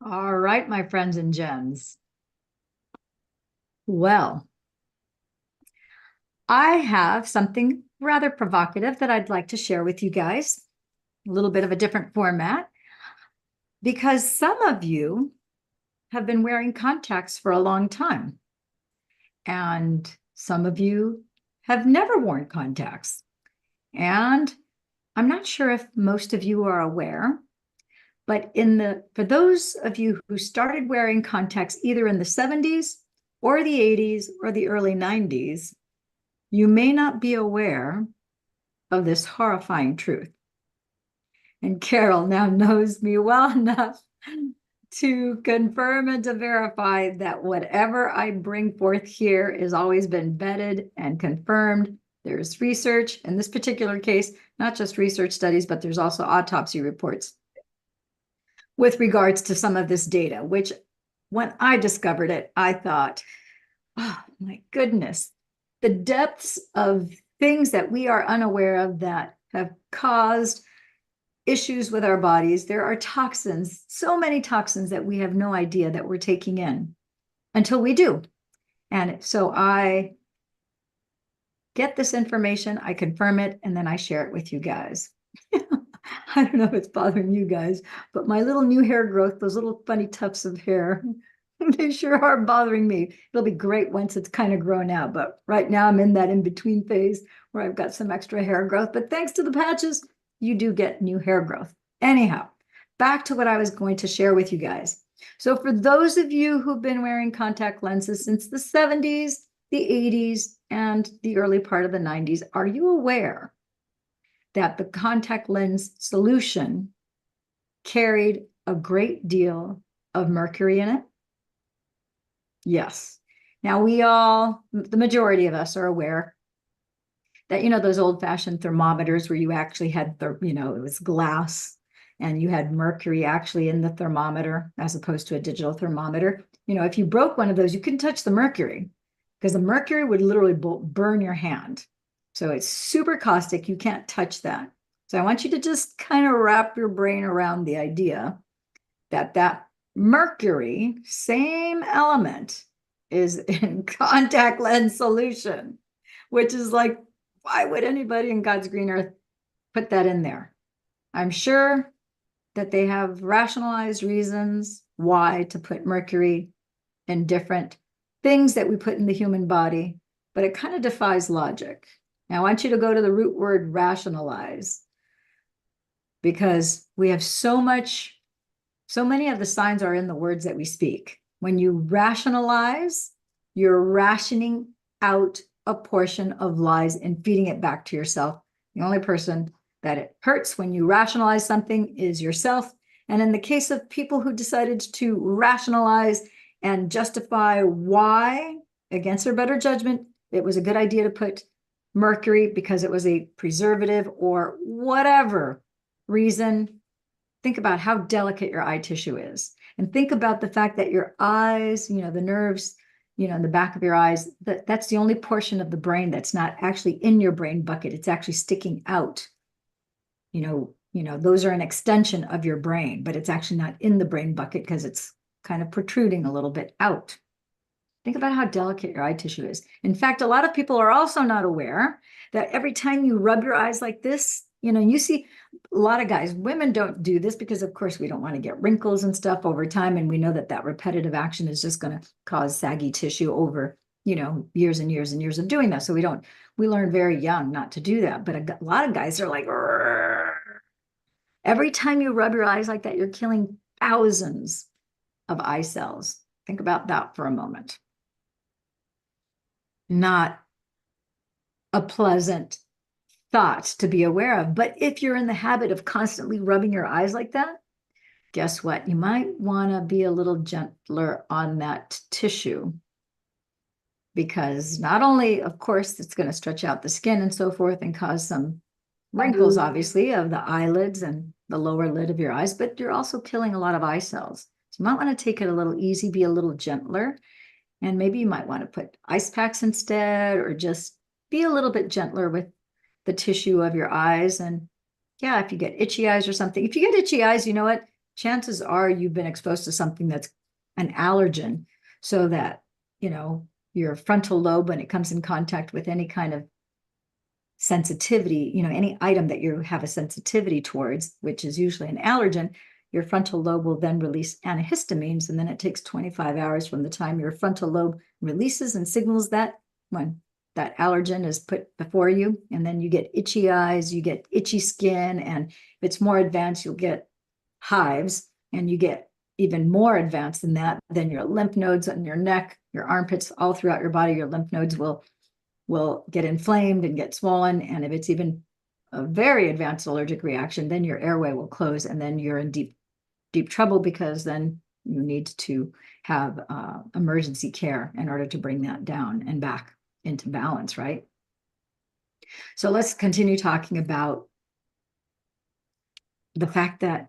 All right, my friends and gems. Well, I have something rather provocative that I'd like to share with you guys. A little bit of a different format because some of you have been wearing contacts for a long time, and some of you have never worn contacts. And I'm not sure if most of you are aware, but for those of you who started wearing contacts either in the 70's or the 80's or the early 90's, you may not be aware of this horrifying truth. And Carol now knows me well enough to confirm and to verify that whatever I bring forth here has always been vetted and confirmed. There's research in this particular case, not just research studies, but there's also autopsy reports with regards to some of this data, which when I discovered it, I thought, oh my goodness, the depths of things that we are unaware of that have caused issues with our bodies. There are toxins, so many toxins that we have no idea that we're taking in until we do. And so I get this information, I confirm it, and then I share it with you guys. I don't know if it's bothering you guys, but my little new hair growth, those little funny tufts of hair, they sure are bothering me. It'll be great once it's kind of grown out, but right now I'm in that in-between phase where I've got some extra hair growth. But thanks to the patches, you do get new hair growth. Anyhow, back to what I was going to share with you guys. So for those of you who've been wearing contact lenses since the 70's, the 80's, and the early part of the 90's, are you aware that the contact lens solution carried a great deal of mercury in it? Yes. Now the majority of us are aware that, those old-fashioned thermometers where you actually had, it was glass and you had mercury actually in the thermometer as opposed to a digital thermometer. If you broke one of those, you couldn't touch the mercury because the mercury would literally burn your hand. So it's super caustic. You can't touch that. So I want you to just kind of wrap your brain around the idea that mercury, same element, is in contact lens solution, which is like, why would anybody in God's green earth put that in there? I'm sure that they have rationalized reasons why to put mercury in different things that we put in the human body, but it kind of defies logic. Now, I want you to go to the root word rationalize, because we have so many of the signs are in the words that we speak. When you rationalize, you're rationing out a portion of lies and feeding it back to yourself. The only person that it hurts when you rationalize something is yourself. And in the case of people who decided to rationalize and justify why, against their better judgment, it was a good idea to put mercury because it was a preservative or whatever reason, think about how delicate your eye tissue is. And think about the fact that your eyes, the nerves, in the back of your eyes, that's the only portion of the brain that's not actually in your brain bucket. It's actually sticking out. Those are an extension of your brain, but it's actually not in the brain bucket because it's kind of protruding a little bit out. Think about how delicate your eye tissue is. In fact, a lot of people are also not aware that every time you rub your eyes like this, you see a lot of guys, women don't do this because, of course, we don't want to get wrinkles and stuff over time. And we know that repetitive action is just going to cause saggy tissue over, years and years and years of doing that. So we learn very young not to do that. But a lot of guys are like, "Rrr." Every time you rub your eyes like that, you're killing thousands of eye cells. Think about that for a moment. Not a pleasant thought to be aware of. But if you're in the habit of constantly rubbing your eyes like that, guess what? You might want to be a little gentler on that tissue, because not only, of course, it's going to stretch out the skin and so forth and cause some wrinkles, obviously, of the eyelids and the lower lid of your eyes, but you're also killing a lot of eye cells. So you might want to take it a little easy, be a little gentler. And maybe you might want to put ice packs instead, or just be a little bit gentler with the tissue of your eyes. And yeah, if you get itchy eyes or something, if you get itchy eyes, you know what? chances are you've been exposed to something that's an allergen, so that, your frontal lobe, when it comes in contact with any kind of sensitivity, any item that you have a sensitivity towards, which is usually an allergen, your frontal lobe will then release antihistamines. And then it takes 25 hours from the time your frontal lobe releases and signals that when that allergen is put before you. And then you get itchy eyes, you get itchy skin. And if it's more advanced, you'll get hives, and you get even more advanced than that. Then your lymph nodes on your neck, your armpits, all throughout your body, your lymph nodes will get inflamed and get swollen. And if it's even a very advanced allergic reaction, then your airway will close, and then you're in deep trouble, because then you need to have emergency care in order to bring that down and back into balance, right? So let's continue talking about the fact that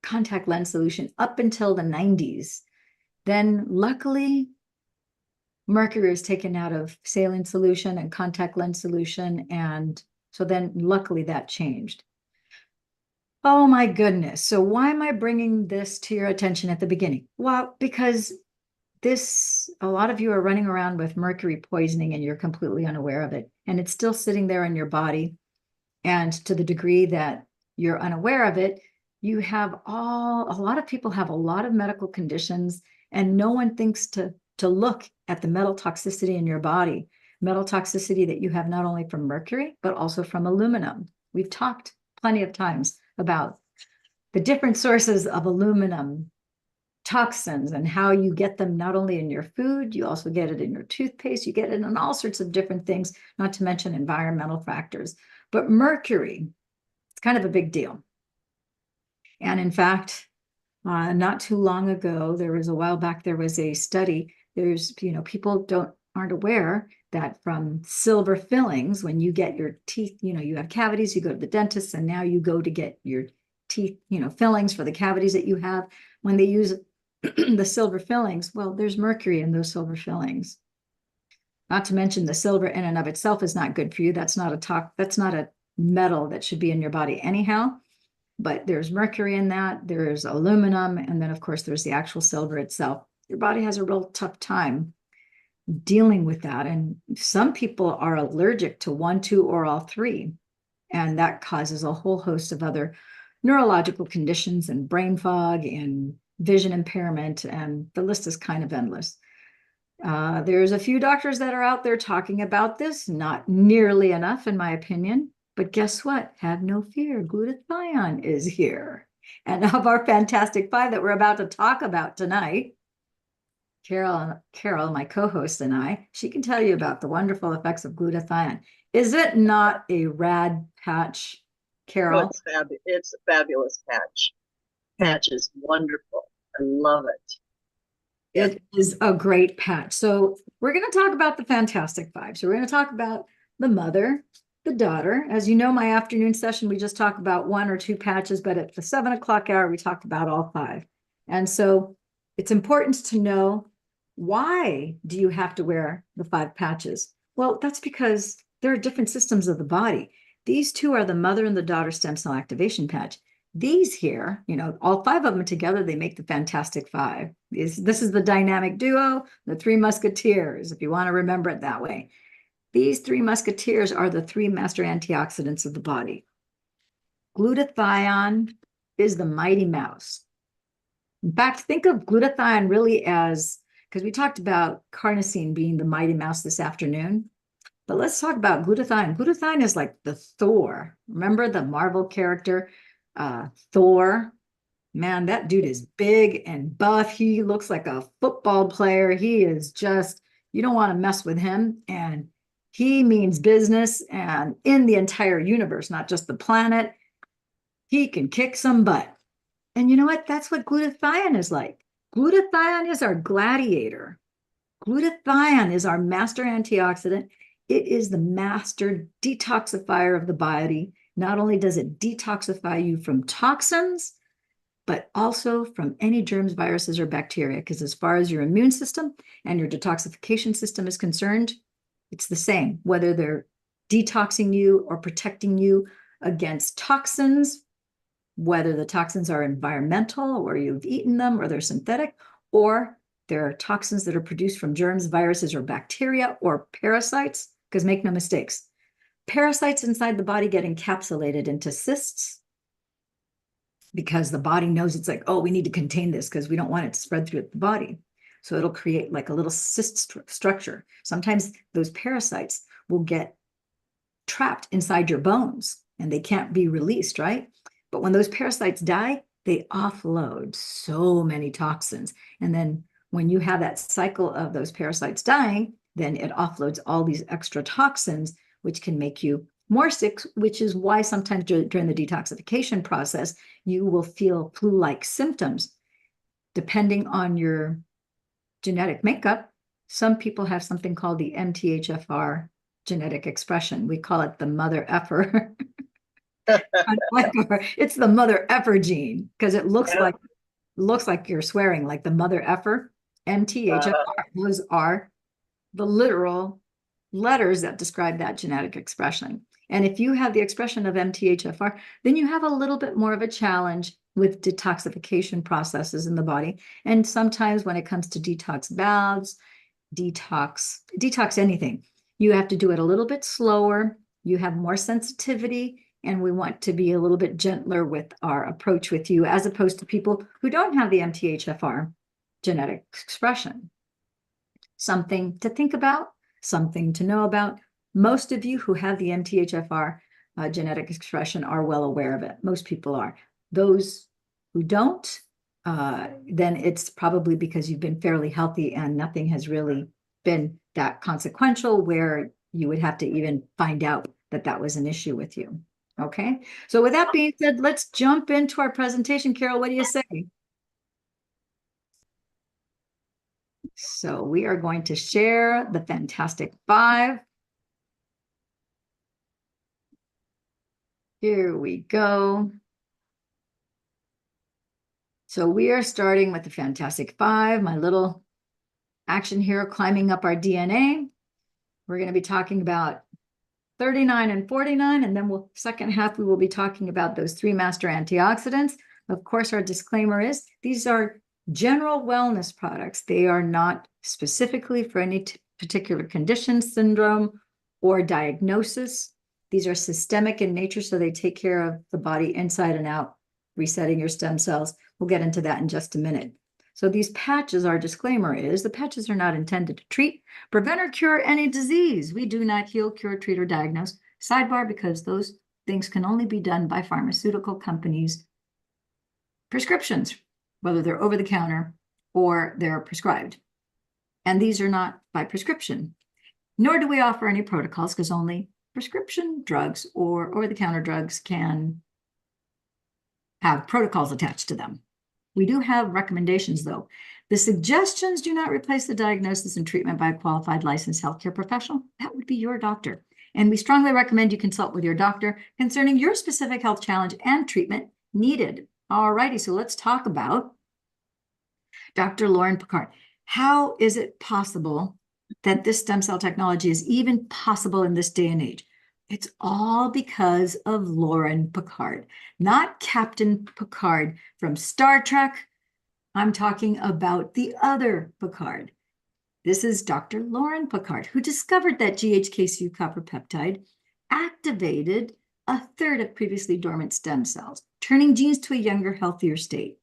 contact lens solution up until the 90s, then luckily mercury was taken out of saline solution and contact lens solution. And so then luckily that changed. Oh my goodness. So why am I bringing this to your attention at the beginning? Well, because a lot of you are running around with mercury poisoning and you're completely unaware of it. And it's still sitting there in your body. And to the degree that you're unaware of it, a lot of people have a lot of medical conditions, and no one thinks to look at the metal toxicity in your body, metal toxicity that you have not only from mercury, but also from aluminum. We've talked plenty of times about the different sources of aluminum toxins and how you get them not only in your food, you also get it in your toothpaste, you get it in all sorts of different things, not to mention environmental factors. But mercury, it's kind of a big deal. And in fact, not too long ago, there was a study. People aren't aware that from silver fillings, when you get your teeth, you have cavities, you go to the dentist, and now you go to get your teeth, fillings for the cavities that you have. When they use the silver fillings, well, there's mercury in those silver fillings. Not to mention the silver in and of itself is not good for you. That's not a metal that should be in your body anyhow. But there's mercury in that, there's aluminum, and then of course there's the actual silver itself. Your body has a real tough time dealing with that. And some people are allergic to 1, 2, or all 3. And that causes a whole host of other neurological conditions and brain fog and vision impairment. And the list is kind of endless. There's a few doctors that are out there talking about this, not nearly enough, in my opinion. But guess what? Have no fear. Glutathione is here. And of our Fantastic Five that we're about to talk about tonight, Carol, my co-host, and she can tell you about the wonderful effects of glutathione. Is it not a rad patch, Carol? Oh, it's a fabulous patch. Patch is wonderful. I love it. It is a great patch. So we're going to talk about the Fantastic Five. So we're going to talk about the mother, the daughter. As you know, my afternoon session, we just talk about 1 or 2 patches, but at the 7 o'clock hour, we talked about all 5. And so it's important to know, why do you have to wear the 5 patches? Well, that's because there are different systems of the body. These 2 are the mother and the daughter stem cell activation patch. These here, all 5 of them together, they make the Fantastic Five. This is the dynamic duo, the 3 musketeers, if you want to remember it that way. These 3 musketeers are the 3 master antioxidants of the body. Glutathione is the mighty mouse. In fact, think of glutathione really as, because we talked about carnosine being the mighty mouse this afternoon, but let's talk about glutathione. Glutathione is like the Thor. Remember the Marvel character, Thor? Man, that dude is big and buff. He looks like a football player. He is just, you don't want to mess with him. And he means business, and in the entire universe, not just the planet, he can kick some butt. And you know what? That's what glutathione is like. Glutathione is our gladiator. Glutathione is our master antioxidant. It is the master detoxifier of the body. Not only does it detoxify you from toxins, but also from any germs, viruses, or bacteria. Because as far as your immune system and your detoxification system is concerned, it's the same, whether they're detoxing you or protecting you against toxins, whether the toxins are environmental or you've eaten them or they're synthetic, or there are toxins that are produced from germs, viruses, or bacteria or parasites, because make no mistakes, parasites inside the body get encapsulated into cysts because the body knows it's like, oh, we need to contain this because we don't want it to spread through the body. So it'll create like a little cyst structure. Sometimes those parasites will get trapped inside your bones and they can't be released, right? But when those parasites die, they offload so many toxins. And then when you have that cycle of those parasites dying, then it offloads all these extra toxins, which can make you more sick, which is why sometimes during the detoxification process, you will feel flu-like symptoms. Depending on your genetic makeup, some people have something called the MTHFR genetic expression. We call it the mother effer. It's the mother effer gene because it looks like you're swearing, like the mother effer. MTHFR, those are the literal letters that describe that genetic expression. And if you have the expression of MTHFR, then you have a little bit more of a challenge with detoxification processes in the body. And sometimes when it comes to detox baths, detox anything, you have to do it a little bit slower. You have more sensitivity, and we want to be a little bit gentler with our approach with you, as opposed to people who don't have the MTHFR genetic expression. Something to think about, something to know about. Most of you who have the MTHFR genetic expression are well aware of it. Most people are. Those who don't, then it's probably because you've been fairly healthy and nothing has really been that consequential where you would have to even find out that that was an issue with you. Okay, so with that being said, let's jump into our presentation. Carol, what do you say? So we are going to share the Fantastic Five. Here we go. So we are starting with the Fantastic Five, my little action here, climbing up our DNA. We're going to be talking about 39 and 49, and then second half, we will be talking about those three master antioxidants. Of course, our disclaimer is these are general wellness products. They are not specifically for any particular condition, syndrome, or diagnosis. These are systemic in nature, so they take care of the body inside and out, resetting your stem cells. We'll get into that in just a minute. So these patches, our disclaimer is, the patches are not intended to treat, prevent, or cure any disease. We do not heal, cure, treat, or diagnose. Sidebar, because those things can only be done by pharmaceutical companies' prescriptions, whether they're over the counter or they're prescribed. And these are not by prescription, nor do we offer any protocols, because only prescription drugs or over-the-counter drugs can have protocols attached to them. We do have recommendations, though. The suggestions do not replace the diagnosis and treatment by a qualified licensed healthcare professional. That would be your doctor. And we strongly recommend you consult with your doctor concerning your specific health challenge and treatment needed. All righty, so let's talk about Dr. Lauren Picard. How is it possible that this stem cell technology is even possible in this day and age? It's all because of Lauren Picard, not Captain Picard from Star Trek. I'm talking about the other Picard. This is Dr. Lauren Picard, who discovered that GHK-SU copper peptide activated a third of previously dormant stem cells, turning genes to a younger, healthier state.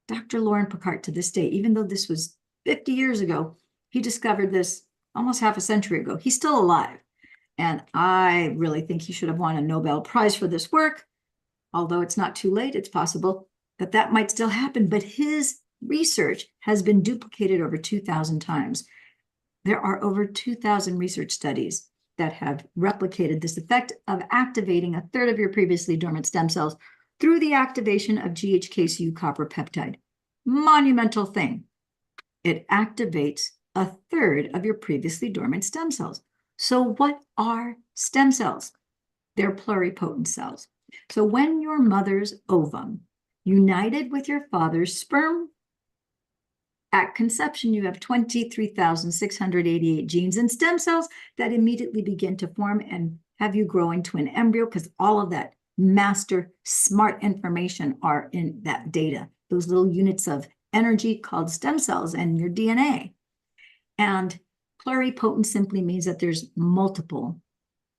Dr. Lauren Picard, to this day, even though this was 50 years ago, he discovered this almost half a century ago. He's still alive. And I really think he should have won a Nobel Prize for this work. Although it's not too late, it's possible that that might still happen. But his research has been duplicated over 2,000 times. There are over 2,000 research studies that have replicated this effect of activating a third of your previously dormant stem cells through the activation of GHK-SU copper peptide. Monumental thing. It activates a third of your previously dormant stem cells. So what are stem cells? They're pluripotent cells. So when your mother's ovum united with your father's sperm, at conception, you have 23,688 genes and stem cells that immediately begin to form and have you grow into an embryo, because all of that master smart information are in that data, those little units of energy called stem cells and your DNA. And pluripotent simply means that there's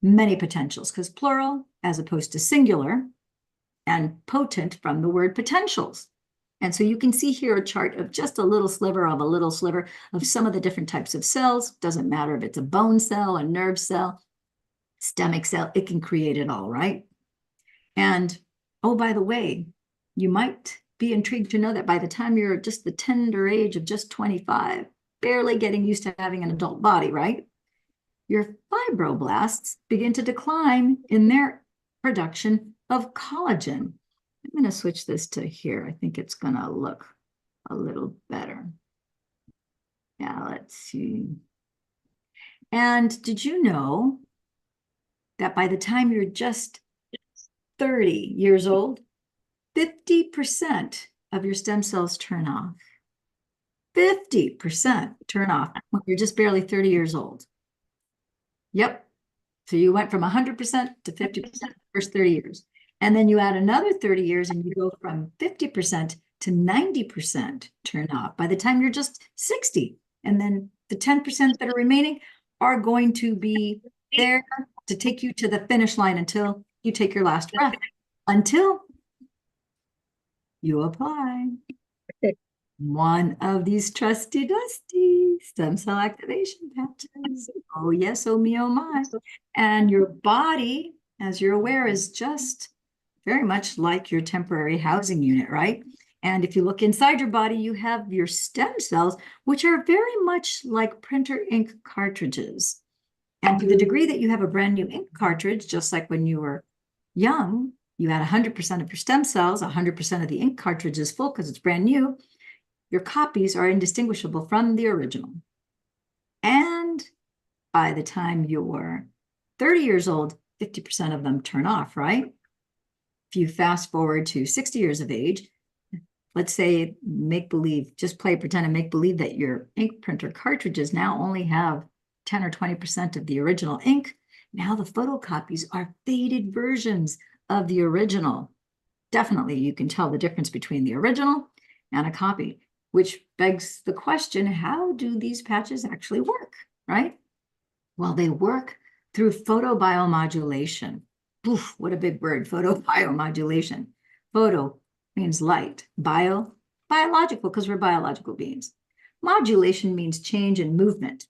many potentials, because plural as opposed to singular, and potent from the word potentials. And so you can see here a chart of just a little sliver of some of the different types of cells. Doesn't matter if it's a bone cell, a nerve cell, stomach cell, it can create it all, right? And oh, by the way, you might be intrigued to know that by the time you're just the tender age of just 25, barely getting used to having an adult body, right? Your fibroblasts begin to decline in their production of collagen. I'm going to switch this to here. I think it's going to look a little better. Yeah, let's see. And did you know that by the time you're just 30 years old, 50% of your stem cells turn off? 50% turn off when you're just barely 30 years old. Yep. So you went from 100% to 50% the first 30 years. And then you add another 30 years and you go from 50% to 90% turn off by the time you're just 60. And then the 10% that are remaining are going to be there to take you to the finish line until you take your last breath, until you apply one of these trusty dusty stem cell activation patches. Oh yes, oh me, oh my. And your body, as you're aware, is just very much like your temporary housing unit, right? And if you look inside your body, you have your stem cells, which are very much like printer ink cartridges. And to the degree that you have a brand new ink cartridge, just like when you were young, you had 100% of your stem cells, 100% of the ink cartridge is full because it's brand new. Your copies are indistinguishable from the original. And by the time you're 30 years old, 50% of them turn off, right? If you fast forward to 60 years of age, let's say make believe, just play pretend and make believe that your ink printer cartridges now only have 10 or 20% of the original ink. Now the photocopies are faded versions of the original. Definitely you can tell the difference between the original and a copy, which begs the question, how do these patches actually work, right? Well, they work through photobiomodulation. Oof, what a big word, photobiomodulation. Photo means light, biological, because we're biological beings. Modulation means change and movement.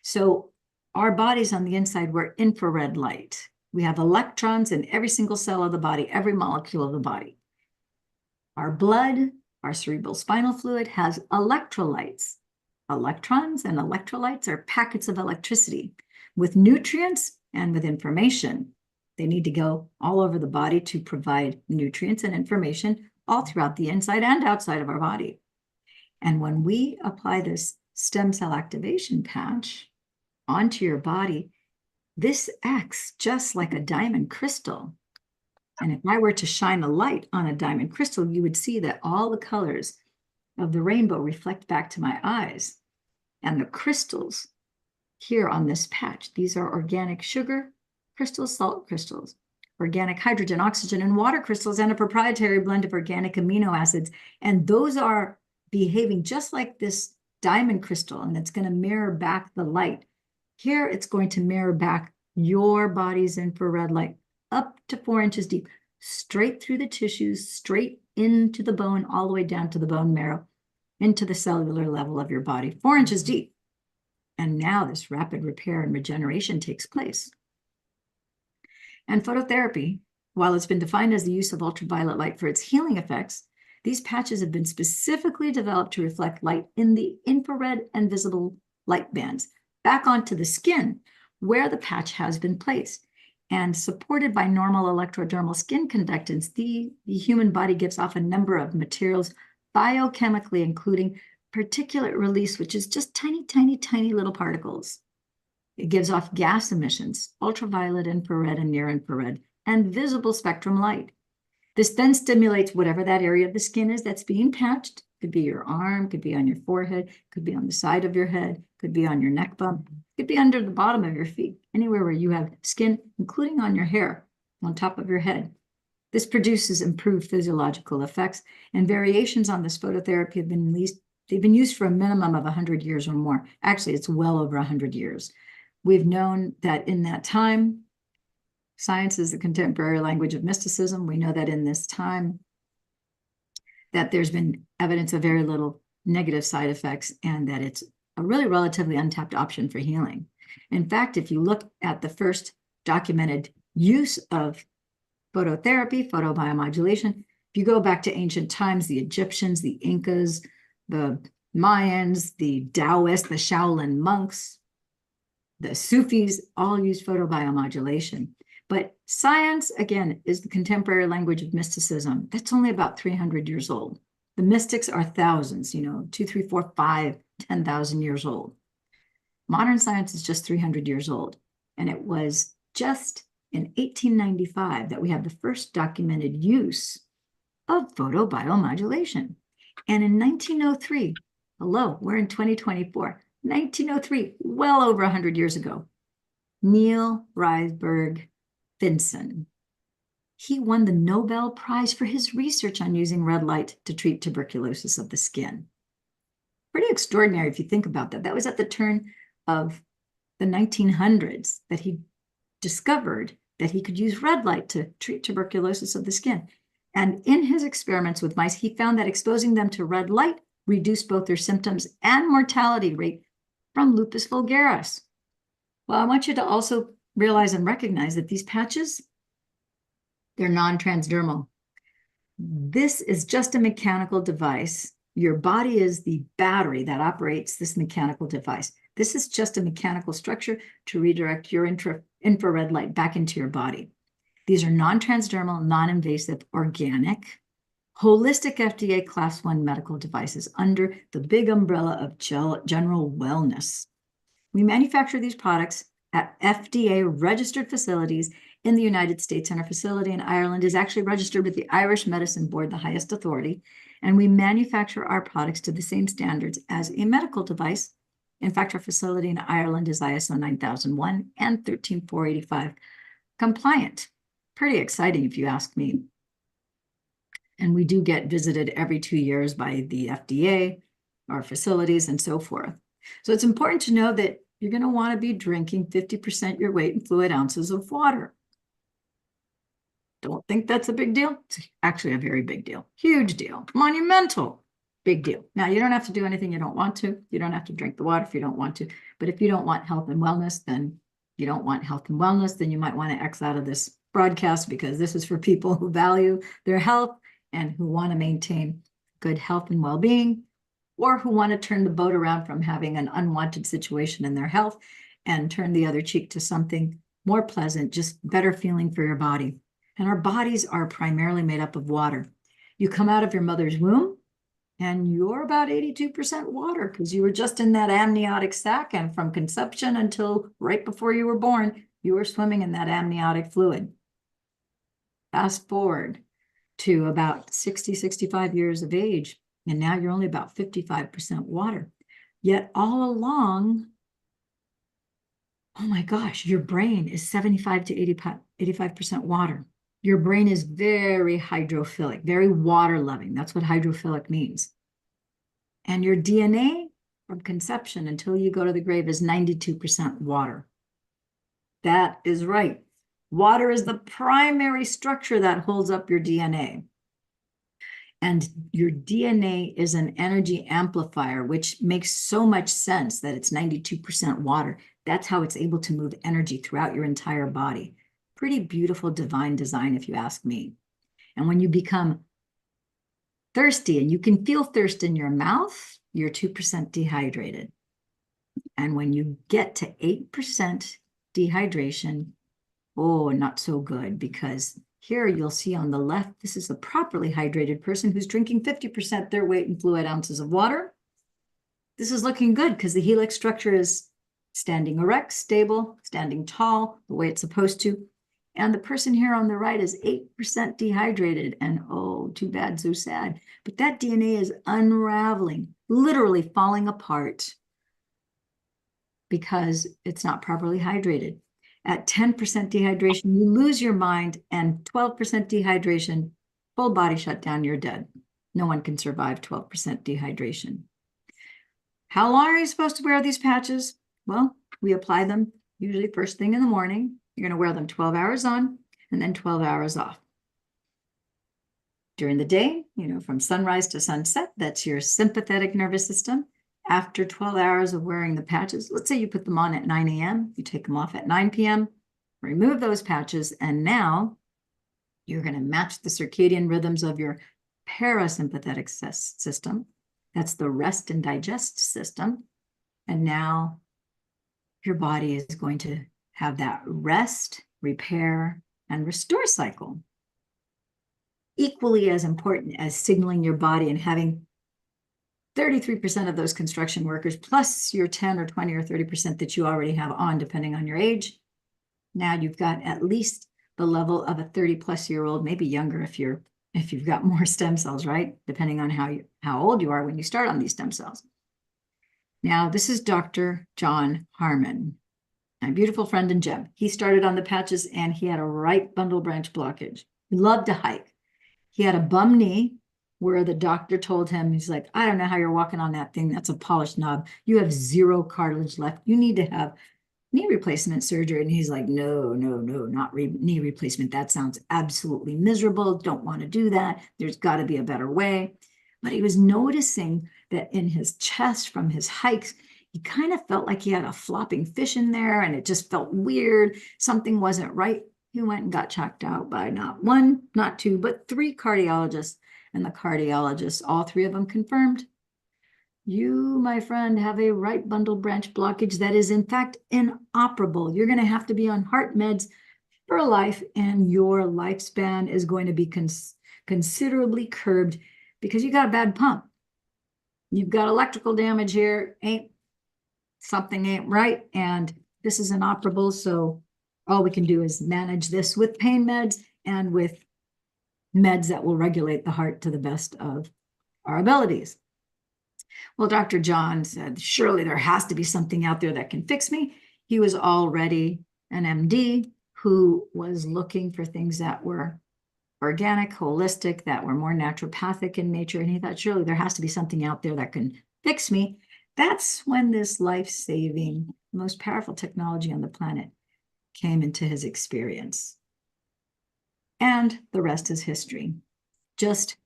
So our bodies on the inside, we're infrared light. We have electrons in every single cell of the body, every molecule of the body. Our blood, our cerebral spinal fluid has electrolytes. Electrons and electrolytes are packets of electricity with nutrients and with information. They need to go all over the body to provide nutrients and information all throughout the inside and outside of our body. And when we apply this stem cell activation patch onto your body, this acts just like a diamond crystal. And if I were to shine a light on a diamond crystal, you would see that all the colors of the rainbow reflect back to my eyes. And the crystals here on this patch, these are organic sugar crystals, salt crystals, organic hydrogen, oxygen, and water crystals, and a proprietary blend of organic amino acids. And those are behaving just like this diamond crystal, and it's going to mirror back the light. Here, it's going to mirror back your body's infrared light up to 4 inches deep, straight through the tissues, straight into the bone, all the way down to the bone marrow, into the cellular level of your body, 4 inches deep. And now this rapid repair and regeneration takes place. And phototherapy, while it's been defined as the use of ultraviolet light for its healing effects, these patches have been specifically developed to reflect light in the infrared and visible light bands back onto the skin where the patch has been placed. And supported by normal electrodermal skin conductance, the human body gives off a number of materials biochemically, including particulate release, which is just tiny, tiny, tiny little particles. It gives off gas emissions, ultraviolet, infrared, and near infrared, and visible spectrum light. This then stimulates whatever that area of the skin is that's being patched. Could be your arm, could be on your forehead, could be on the side of your head, could be on your neck bump, could be under the bottom of your feet, anywhere where you have skin, including on your hair, on top of your head. This produces improved physiological effects, and variations on this phototherapy have been they've been used for a minimum of 100 years or more. Actually, it's well over 100 years. We've known that in that time, science is the contemporary language of mysticism. We know that in this time that there's been evidence of very little negative side effects and that it's a really relatively untapped option for healing. In fact, if you look at the first documented use of phototherapy, photobiomodulation, if you go back to ancient times, the Egyptians, the Incas, the Mayans, the Taoists, the Shaolin monks, the Sufis all used photobiomodulation. But science, again, is the contemporary language of mysticism. That's only about 300 years old. The mystics are thousands, 2, 3, 4, 5, 10,000 years old. Modern science is just 300 years old. And it was just in 1895 that we have the first documented use of photobiomodulation. And in 1903, hello, we're in 2024, 1903, well over 100 years ago, Neil Rysberg Finson, he won the Nobel Prize for his research on using red light to treat tuberculosis of the skin. Pretty extraordinary if you think about that. That was at the turn of the 1900s that he discovered that he could use red light to treat tuberculosis of the skin. And in his experiments with mice, he found that exposing them to red light reduced both their symptoms and mortality rate from lupus vulgaris. Well, I want you to also realize and recognize that these patches, they're non-transdermal. This is just a mechanical device. Your body is the battery that operates this mechanical device. This is just a mechanical structure to redirect your infrared light back into your body. These are non-transdermal, non-invasive, organic, holistic FDA Class 1 medical devices under the big umbrella of general wellness. We manufacture these products at FDA-registered facilities in the United States, and our facility in Ireland is actually registered with the Irish Medicine Board, the highest authority, and we manufacture our products to the same standards as a medical device. In fact, our facility in Ireland is ISO 9001 and 13485 compliant. Pretty exciting if you ask me. And we do get visited every 2 years by the FDA, our facilities, and so forth. So it's important to know that you're going to want to be drinking 50% your weight in fluid ounces of water. Don't think that's a big deal. It's actually a very big deal. Huge deal. Monumental. Big deal. Now, you don't have to do anything you don't want to. You don't have to drink the water if you don't want to. But if you don't want health and wellness, then you don't want health and wellness, then you might want to X out of this broadcast, because this is for people who value their health and who want to maintain good health and well-being, or who want to turn the boat around from having an unwanted situation in their health and turn the other cheek to something more pleasant, just better feeling for your body. And our bodies are primarily made up of water. You come out of your mother's womb and you're about 82% water, because you were just in that amniotic sac, and from conception until right before you were born, you were swimming in that amniotic fluid. Fast forward to about 60, 65 years of age, and now you're only about 55% water. Yet all along, oh my gosh, your brain is 75 to 85% water. Your brain is very hydrophilic, very water-loving. That's what hydrophilic means. And your DNA from conception until you go to the grave is 92% water. That is right. Water is the primary structure that holds up your DNA. And your DNA is an energy amplifier, which makes so much sense that it's 92% water. That's how it's able to move energy throughout your entire body. Pretty beautiful divine design, if you ask me. And when you become thirsty, and you can feel thirst in your mouth, you're 2% dehydrated. And when you get to 8% dehydration, oh, not so good, because here you'll see on the left, this is a properly hydrated person who's drinking 50% their weight in fluid ounces of water. This is looking good because the helix structure is standing erect, stable, standing tall, the way it's supposed to. And the person here on the right is 8% dehydrated, and oh, too bad, so sad. But that DNA is unraveling, literally falling apart, because it's not properly hydrated. At 10% dehydration, you lose your mind, and 12% dehydration, full body shutdown, you're dead. No one can survive 12% dehydration. How long are you supposed to wear these patches? Well, we apply them usually first thing in the morning. You're going to wear them 12 hours on and then 12 hours off. During the day, from sunrise to sunset, that's your sympathetic nervous system. After 12 hours of wearing the patches, let's say you put them on at 9 a.m., you take them off at 9 p.m., remove those patches, and now you're going to match the circadian rhythms of your parasympathetic system. That's the rest and digest system. And now your body is going to have that rest, repair, and restore cycle. Equally as important as signaling your body and having 33% of those construction workers, plus your 10 or 20 or 30% that you already have on, depending on your age. Now you've got at least the level of a 30-plus-year-old, maybe younger if you've got more stem cells, right? Depending on how old you are when you start on these stem cells. Now, this is Dr. John Harmon, my beautiful friend and gem. He started on the patches and he had a right bundle branch blockage. He loved to hike. He had a bum knee where the doctor told him, he's like, I don't know how you're walking on that thing. That's a polished knob. You have zero cartilage left. You need to have knee replacement surgery. And he's like, no, not knee replacement. That sounds absolutely miserable. Don't want to do that. There's got to be a better way. But he was noticing that in his chest from his hikes, he kind of felt like he had a flopping fish in there and it just felt weird. Something wasn't right. He went and got checked out by not one, not two, but 3 cardiologists. And the cardiologists, all 3 of them confirmed, you, my friend, have a right bundle branch blockage that is in fact inoperable. You're going to have to be on heart meds for life, and your lifespan is going to be considerably curbed because you got a bad pump. You've got electrical damage here, something ain't right, and this is inoperable. So all we can do is manage this with pain meds and with meds that will regulate the heart to the best of our abilities. Well, Dr. John said, surely there has to be something out there that can fix me. He was already an MD who was looking for things that were organic, holistic, that were more naturopathic in nature. And he thought, surely there has to be something out there that can fix me. That's when this life-saving, most powerful technology on the planet came into his experience. And the rest is history. Just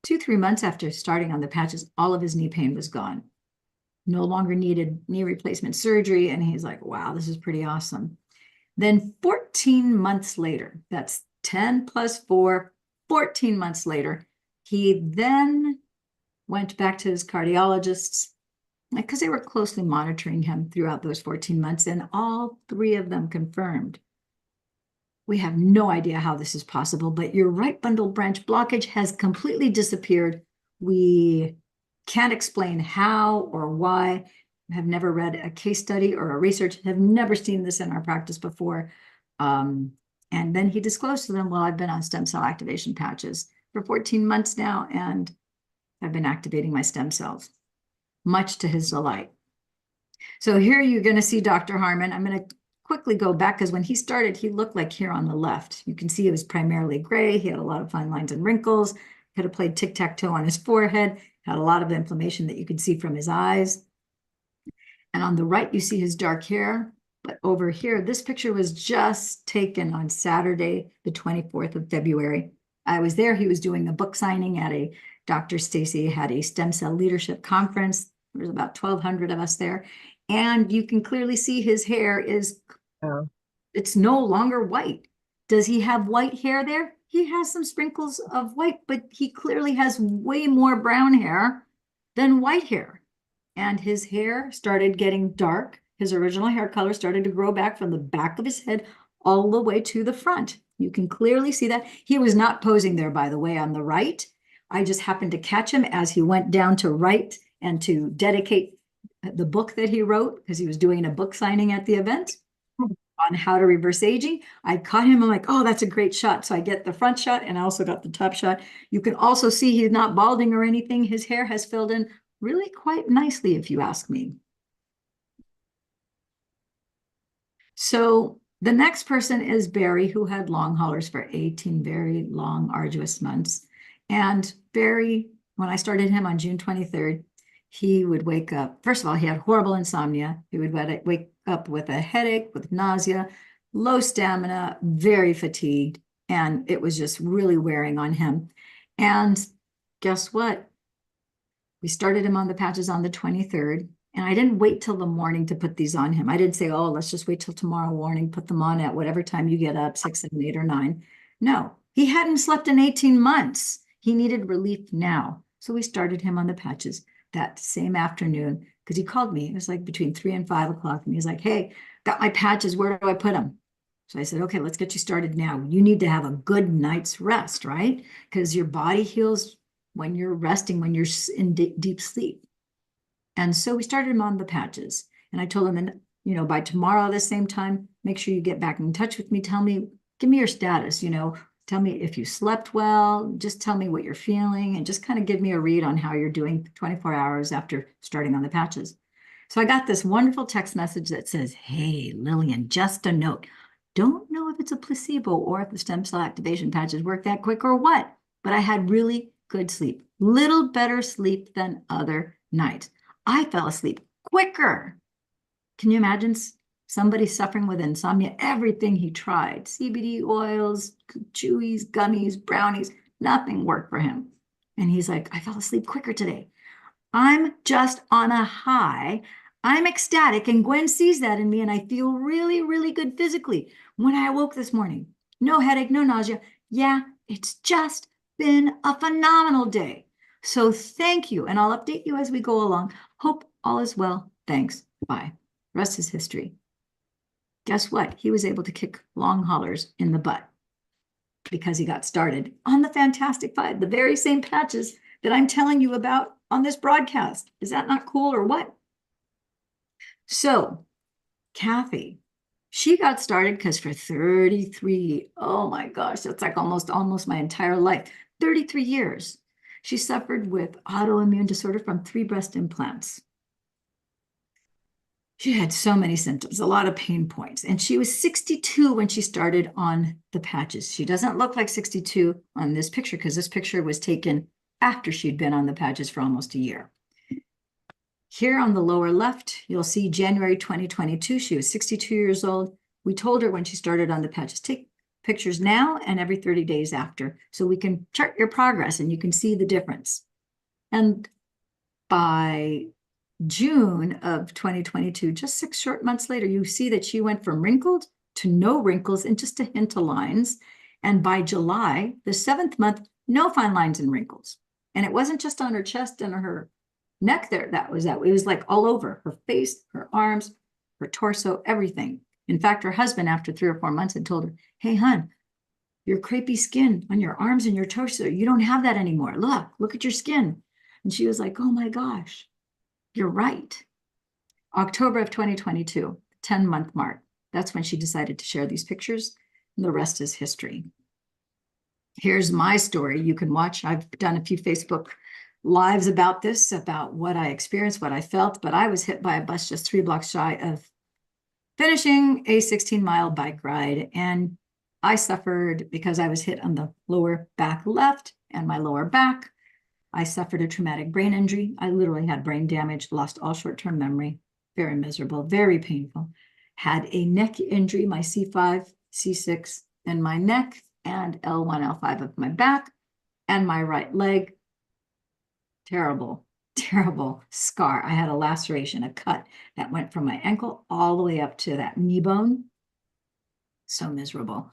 2-3 months after starting on the patches, all of his knee pain was gone. No longer needed knee replacement surgery. And he's like, wow, this is pretty awesome. Then 14 months later, that's 10 plus 4, 14 months later, he then went back to his cardiologists because they were closely monitoring him throughout those 14 months. And all 3 of them confirmed, we have no idea how this is possible, but your right bundle branch blockage has completely disappeared. We can't explain how or why. Have never read a case study or a research, have never seen this in our practice before. And then he disclosed to them, well, I've been on stem cell activation patches for 14 months now, and I've been activating my stem cells, much to his delight. So here you're going to see Dr. Harmon. I'm going to quickly go back because when he started, he looked like here on the left. You can see it was primarily gray. He had a lot of fine lines and wrinkles. Could have played tic-tac-toe on his forehead. Had a lot of inflammation that you could see from his eyes. And on the right, you see his dark hair. But over here, this picture was just taken on Saturday, the 24th of February. I was there. He was doing a book signing at Dr. Stacy had a stem cell leadership conference. There was about 1,200 of us there. And you can clearly see his hair is, it's no longer white. Does he have white hair there? He has some sprinkles of white, but he clearly has way more brown hair than white hair. And his hair started getting dark. His original hair color started to grow back from the back of his head all the way to the front. You can clearly see that. He was not posing there, by the way, on the right. I just happened to catch him as he went down to write and to dedicate the book that he wrote, because he was doing a book signing at the event on how to reverse aging. I caught him. I'm like, oh, that's a great shot. So I get the front shot and I also got the top shot. You can also see he's not balding or anything. His hair has filled in really quite nicely, if you ask me. So The next person is Barry, who had long haulers for 18 very long, arduous months. And Barry, when I started him on June 23rd, he would wake up. First of all, he had horrible insomnia. He would wake up with a headache, with nausea, low stamina, very fatigued. And it was just really wearing on him. And guess what? We started him on the patches on the 23rd. And I didn't wait till the morning to put these on him. I didn't say, oh, let's just wait till tomorrow morning, put them on at whatever time you get up, 6, 7, 8, or 9. No, he hadn't slept in 18 months. He needed relief now. So we started him on the patches that same afternoon because he called me. It was like between 3 and 5 o'clock. And he's like, hey, got my patches. Where do I put them? So I said, okay, let's get you started now. You need to have a good night's rest, right? Because your body heals when you're resting, when you're in deep sleep. And so we started him on the patches. And I told him, and by tomorrow at the same time, make sure you get back in touch with me. Tell me, give me your status, tell me if you slept well, just tell me what you're feeling, and just kind of give me a read on how you're doing 24 hours after starting on the patches. So I got this wonderful text message that says, hey, Lillian, just a note. Don't know if it's a placebo or if the stem cell activation patches work that quick or what, but I had really good sleep, little better sleep than other nights. I fell asleep quicker. Can you imagine somebody suffering with insomnia? Everything he tried, CBD oils, chewies, gummies, brownies, nothing worked for him. And he's like, I fell asleep quicker today. I'm just on a high. I'm ecstatic. And Gwen sees that in me. And I feel really, really good physically. When I awoke this morning, no headache, no nausea. Yeah, it's just been a phenomenal day. So thank you. And I'll update you as we go along. Hope all is well. Thanks. Bye. Rest is history. Guess what? He was able to kick long haulers in the butt because he got started on the Fantastic Five, the very same patches that I'm telling you about on this broadcast. Is that not cool or what? So Kathy, she got started because for 33, oh my gosh, that's like almost my entire life, 33 years. She suffered with autoimmune disorder from 3 breast implants. She had so many symptoms, a lot of pain points. And she was 62 when she started on the patches. She doesn't look like 62 on this picture because this picture was taken after she'd been on the patches for almost a year. Here on the lower left, you'll see January 2022. She was 62 years old. We told her when she started on the patches, take pictures now and every 30 days after, so we can chart your progress and you can see the difference. And by June of 2022, just 6 short months later, you see that she went from wrinkled to no wrinkles and just a hint of lines. And by July, the 7th month, no fine lines and wrinkles. And it wasn't just on her chest and her neck there. It was like all over her face, her arms, her torso, everything. In fact, her husband, after 3 or 4 months, had told her, hey, hon, your crepey skin on your arms and your torso, you don't have that anymore. Look at your skin. And she was like, oh my gosh, you're right. October of 2022, 10-month mark. That's when she decided to share these pictures. And the rest is history. Here's my story. You can watch. I've done a few Facebook lives about this, about what I experienced, what I felt, but I was hit by a bus just 3 blocks shy of finishing a 16-mile bike ride. And I suffered because I was hit on the lower back left and my lower back. I suffered a traumatic brain injury. I literally had brain damage, lost all short-term memory, very miserable, very painful. Had a neck injury, my C5, C6 in my neck, and L1, L5 of my back, and my right leg. Terrible, terrible scar. I had a laceration, a cut that went from my ankle all the way up to that knee bone. So miserable.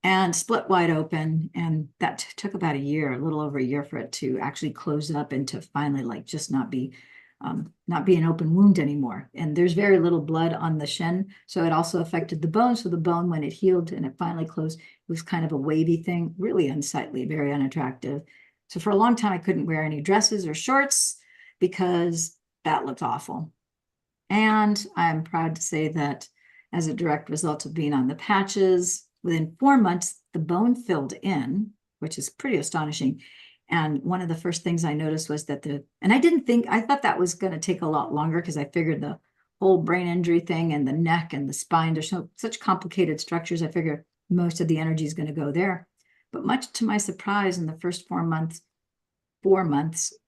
And split wide open. And that took about a year, a little over a year for it to actually close up and to finally just not be an open wound anymore. And there's very little blood on the shin. So it also affected the bone. So the bone, when it healed and it finally closed, it was kind of a wavy thing, really unsightly, very unattractive. So for a long time, I couldn't wear any dresses or shorts because that looked awful. And I'm proud to say that as a direct result of being on the patches, within 4 months, the bone filled in, which is pretty astonishing. And one of the first things I noticed was that I thought that was going to take a lot longer because I figured the whole brain injury thing and the neck and the spine. There's such complicated structures. I figure most of the energy is going to go there. But much to my surprise, in the first 4 months,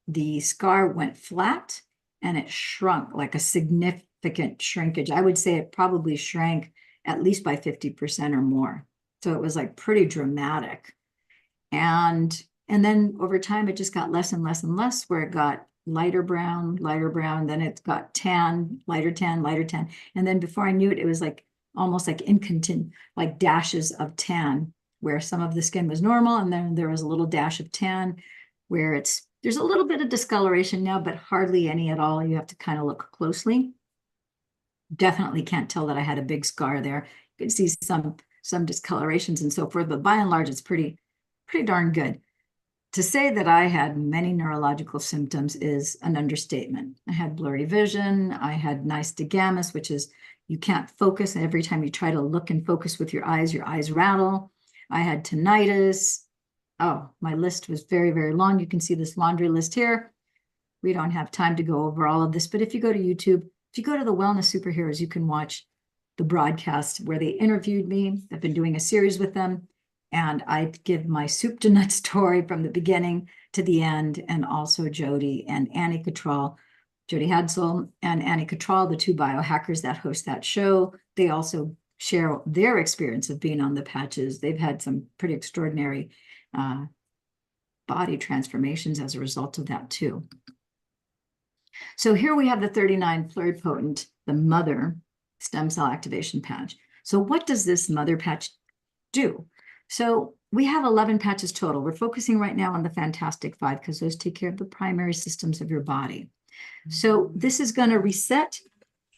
the scar went flat and it shrunk, like a significant shrinkage. I would say it probably shrank at least by 50% or more. So it was like pretty dramatic. And then over time, it just got less and less and less, where it got lighter brown, then it got tan, lighter tan, lighter tan. And then before I knew it, it was like almost like like dashes of tan, where some of the skin was normal, and then there was a little dash of tan where there's a little bit of discoloration now, but hardly any at all. You have to kind of look closely. Definitely can't tell that I had a big scar there. You can see some discolorations and so forth, but by and large, it's pretty darn good. To say that I had many neurological symptoms is an understatement. I had blurry vision. I had nystagmus, which is you can't focus. And every time you try to look and focus with your eyes rattle. I had tinnitus. Oh, my list was very, very long. You can see this laundry list here. We don't have time to go over all of this, but if you go to YouTube, if you go to the Wellness Superheroes, you can watch the broadcast where they interviewed me. I've been doing a series with them, and I give my soup to nuts story from the beginning to the end, and also Jody and Annie Cottrell, Jody Hadsel and Annie Cottrell, the two biohackers that host that show. They also share their experience of being on the patches. They've had some pretty extraordinary body transformations as a result of that too. So here we have the 39 pluripotent, the mother stem cell activation patch. So what does this mother patch do? So we have 11 patches total. We're focusing right now on the Fantastic Five because those take care of the primary systems of your body. So this is going to reset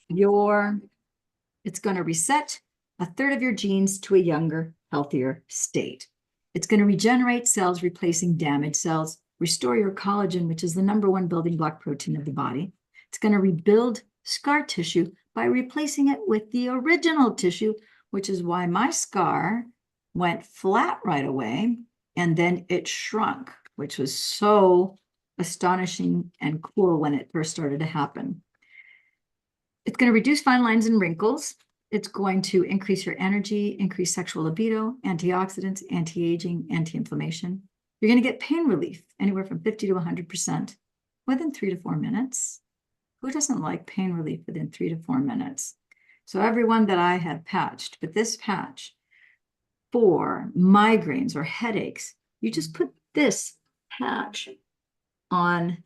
it's going to reset a third of your genes to a younger, healthier state. It's going to regenerate cells, replacing damaged cells, restore your collagen, which is the #1 building block protein of the body. It's going to rebuild scar tissue by replacing it with the original tissue, which is why my scar went flat right away, and then it shrunk, which was so astonishing and cool when it first started to happen. It's going to reduce fine lines and wrinkles. It's going to increase your energy, increase sexual libido, antioxidants, anti-aging, anti-inflammation. You're going to get pain relief anywhere from 50 to 100% within 3 to 4 minutes. Who doesn't like pain relief within 3 to 4 minutes? So everyone that I have patched, but this patch for migraines or headaches, you just put this patch on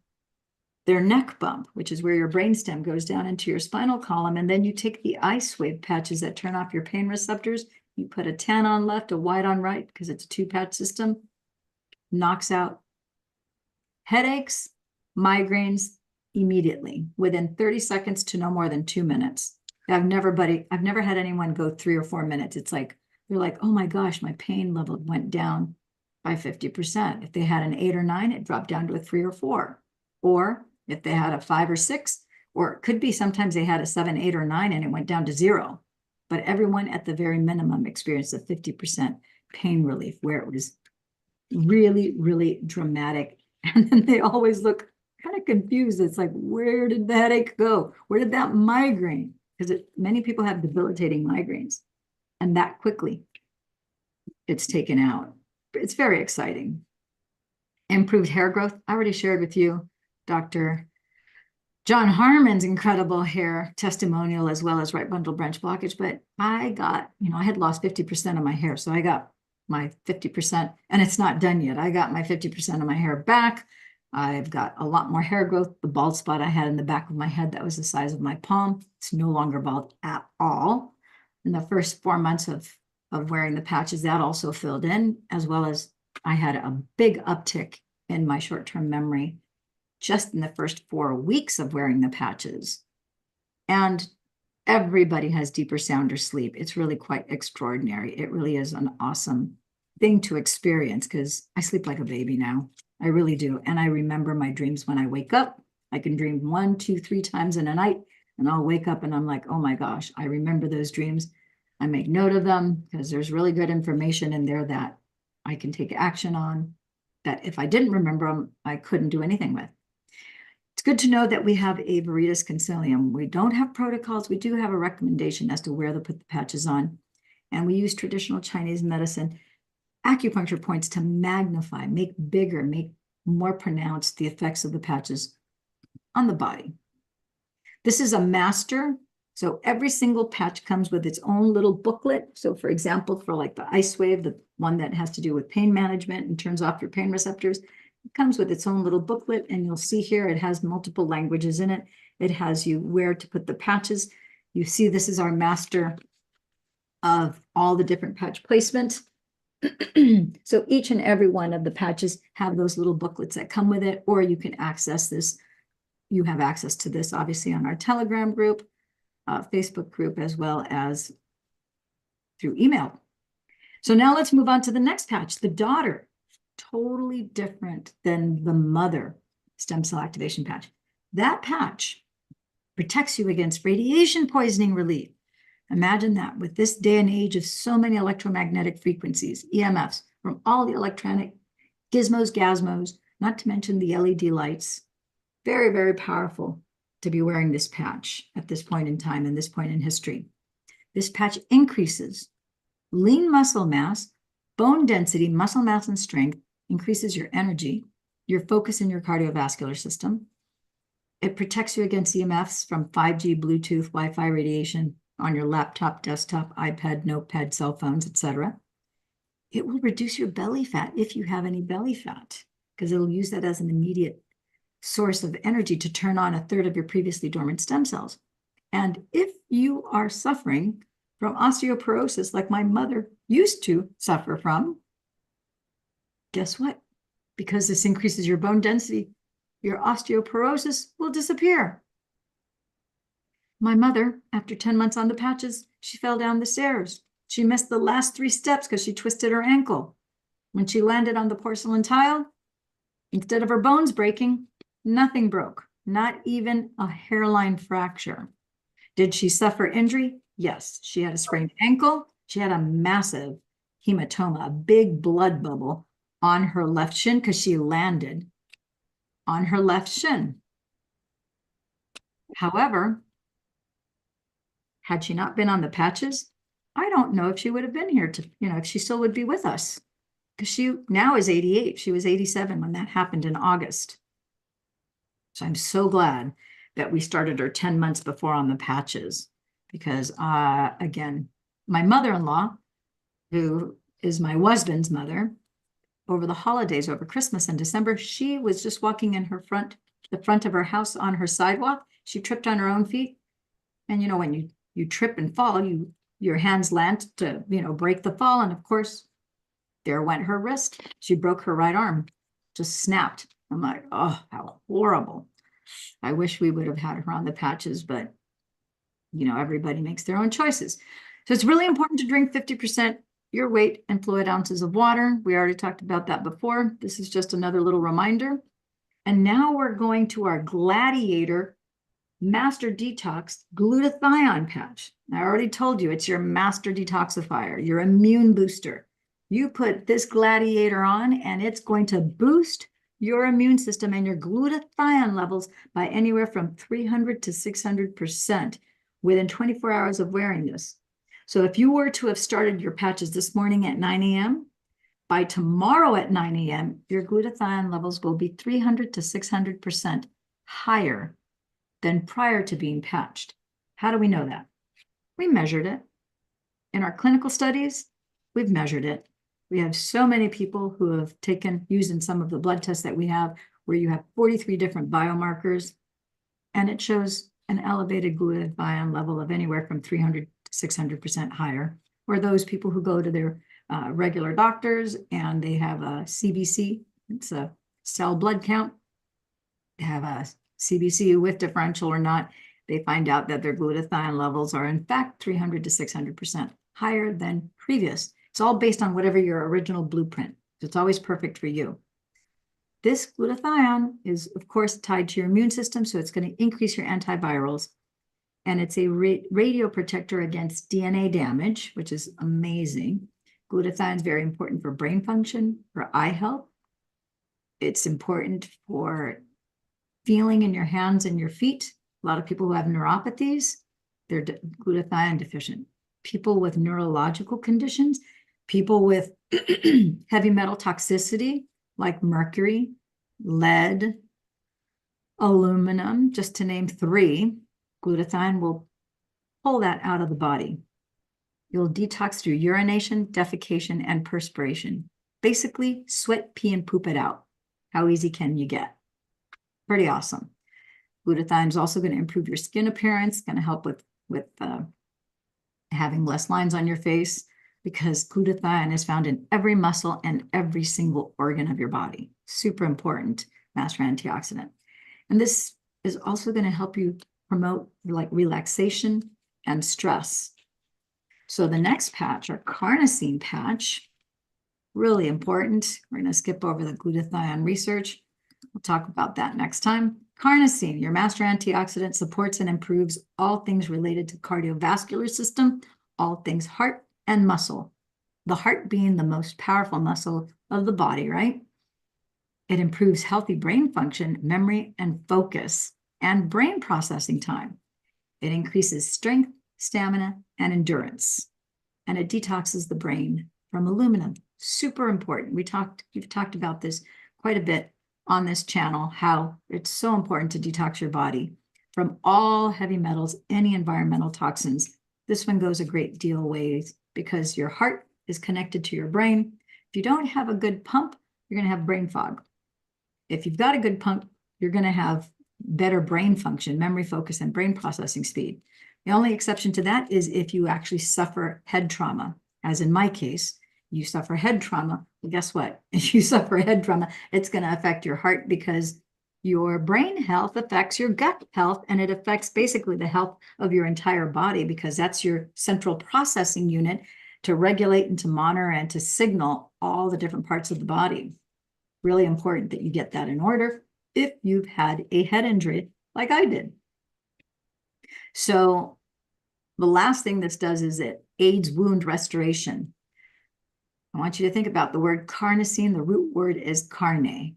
their neck bump, which is where your brainstem goes down into your spinal column. And then you take the ice wave patches that turn off your pain receptors. You put a tan on left, a white on right, because it's a 2-patch system. Knocks out headaches, migraines immediately within 30 seconds to no more than 2 minutes. I've never had anyone go 3 or 4 minutes. It's like, they're like, oh my gosh, my pain level went down by 50%. If they had an 8 or 9, it dropped down to a 3 or 4. Or if they had a 5 or 6, or it could be sometimes they had a 7, 8, or 9 and it went down to 0. But everyone at the very minimum experienced a 50% pain relief, where it was really, really dramatic. And then they always look kind of confused. It's like, where did the headache go? Where did that migraine? Because many people have debilitating migraines, and that quickly it's taken out. It's very exciting. Improved hair growth. I already shared with you Dr. John Harmon's incredible hair testimonial, as well as right bundle branch blockage. But I got, I had lost 50% of my hair. So I got my 50%, and it's not done yet. I got my 50% of my hair back. I've got a lot more hair growth. The bald spot I had in the back of my head that was the size of my palm, it's no longer bald at all. In the first 4 months of wearing the patches, that also filled in, as well as I had a big uptick in my short-term memory just in the first 4 weeks of wearing the patches. And everybody has deeper, sounder sleep. It's really quite extraordinary. It really is an awesome thing to experience, because I sleep like a baby now. I really do. And I remember my dreams when I wake up. I can dream 1, 2, 3 times in a night, and I'll wake up and I'm like, oh my gosh, I remember those dreams. I make note of them because there's really good information in there that I can take action on, that if I didn't remember them, I couldn't do anything with. It's good to know that we have a Veritas Consilium. We don't have protocols. We do have a recommendation as to where to put the patches on. And we use traditional Chinese medicine acupuncture points to magnify, make bigger, make more pronounced the effects of the patches on the body. This is a master. So every single patch comes with its own little booklet. So for example, for like the ice wave, the one that has to do with pain management and turns off your pain receptors, it comes with its own little booklet. And you'll see here, it has multiple languages in it. It has you where to put the patches. You see, this is our master of all the different patch placement. So each and every one of the patches have those little booklets that come with it, or you can access this. You have access to this obviously on our Telegram group, Facebook group, as well as through email. So now let's move on to the next patch, the daughter. Totally different than the mother stem cell activation patch. That patch protects you against radiation poisoning relief. Imagine that with this day and age of so many electromagnetic frequencies, EMFs, from all the electronic gizmos, gazmos, not to mention the LED lights. Very, very powerful to be wearing this patch at this point in time and this point in history. This patch increases lean muscle mass, bone density, muscle mass, and strength, increases your energy, your focus in your cardiovascular system. It protects you against EMFs from 5G, Bluetooth, Wi-Fi radiation on your laptop, desktop, iPad, notepad, cell phones, etc. It will reduce your belly fat if you have any belly fat, because it'll use that as an immediate source of energy to turn on a third of your previously dormant stem cells. And if you are suffering from osteoporosis, like my mother used to suffer from, guess what? Because this increases your bone density, your osteoporosis will disappear. My mother, after 10 months on the patches, she fell down the stairs. She missed the last 3 steps because she twisted her ankle. When she landed on the porcelain tile, instead of her bones breaking, nothing broke, not even a hairline fracture. Did she suffer injury? Yes. She had a sprained ankle. She had a massive hematoma, a big blood bubble on her left shin because she landed on her left shin. However, had she not been on the patches, I don't know if she would have been here to, if she still would be with us. Because she now is 88. She was 87 when that happened in August. So I'm so glad that we started her 10 months before on the patches. Because, again, my mother-in-law, who is my husband's mother, over the holidays, over Christmas and December, she was just walking in the front of her house on her sidewalk. She tripped on her own feet. And, when you trip and fall, your hands land to, break the fall. And of course, there went her wrist. She broke her right arm, just snapped. I'm like, oh, how horrible. I wish we would have had her on the patches, but, everybody makes their own choices. So it's really important to drink 50% your weight in fluid ounces of water. We already talked about that before. This is just another little reminder. And now we're going to our Gladiator Master Detox Glutathione patch. I already told you it's your master detoxifier, your immune booster. You put this Gladiator on and it's going to boost your immune system and your glutathione levels by anywhere from 300 to 600% within 24 hours of wearing this. So if you were to have started your patches this morning at 9 a.m., by tomorrow at 9 a.m., your glutathione levels will be 300 to 600% higher than prior to being patched. How do we know that? We measured it. In our clinical studies, we've measured it. We have so many people who have used in some of the blood tests that we have, where you have 43 different biomarkers, and it shows an elevated glutathione level of anywhere from 300 to 600% higher. Or those people who go to their regular doctors and they have a CBC, it's a cell blood count, they have a CBC with differential or not, they find out that their glutathione levels are in fact 300 to 600% higher than previous. It's all based on whatever your original blueprint. So it's always perfect for you. This glutathione is, of course, tied to your immune system, so it's going to increase your antivirals. And it's a radio protector against DNA damage, which is amazing. Glutathione is very important for brain function, for eye health. It's important for feeling in your hands and your feet. A lot of people who have neuropathies, they're glutathione deficient. People with neurological conditions, people with heavy metal toxicity like mercury, lead, aluminum, just to name 3, glutathione will pull that out of the body. You'll detox through urination, defecation, and perspiration. Basically, sweat, pee, and poop it out. How easy can you get? Pretty awesome. Glutathione is also going to improve your skin appearance, going to help with having less lines on your face, because glutathione is found in every muscle and every single organ of your body. Super important master antioxidant. And this is also going to help you promote like relaxation and stress. So the next patch, our carnosine patch, really important. We're going to skip over the glutathione research. We'll talk about that next time. Carnosine, your master antioxidant, supports and improves all things related to cardiovascular system, all things heart and muscle. The heart being the most powerful muscle of the body, right? It improves healthy brain function, memory, and focus, and brain processing time. It increases strength, stamina, and endurance. And it detoxes the brain from aluminum. Super important. We've talked about this quite a bit on this channel, how it's so important to detox your body from all heavy metals, any environmental toxins. This one goes a great deal ways because your heart is connected to your brain. If you don't have a good pump, you're going to have brain fog. If you've got a good pump, you're going to have better brain function, memory, focus, and brain processing speed. The only exception to that is if you actually suffer head trauma, as in my case. You suffer head trauma, well, guess what? If you suffer head trauma, it's going to affect your heart because your brain health affects your gut health, and it affects basically the health of your entire body because that's your central processing unit to regulate and to monitor and to signal all the different parts of the body. Really important that you get that in order if you've had a head injury like I did. So the last thing this does is it aids wound restoration. I want you to think about the word carnosine. The root word is carne.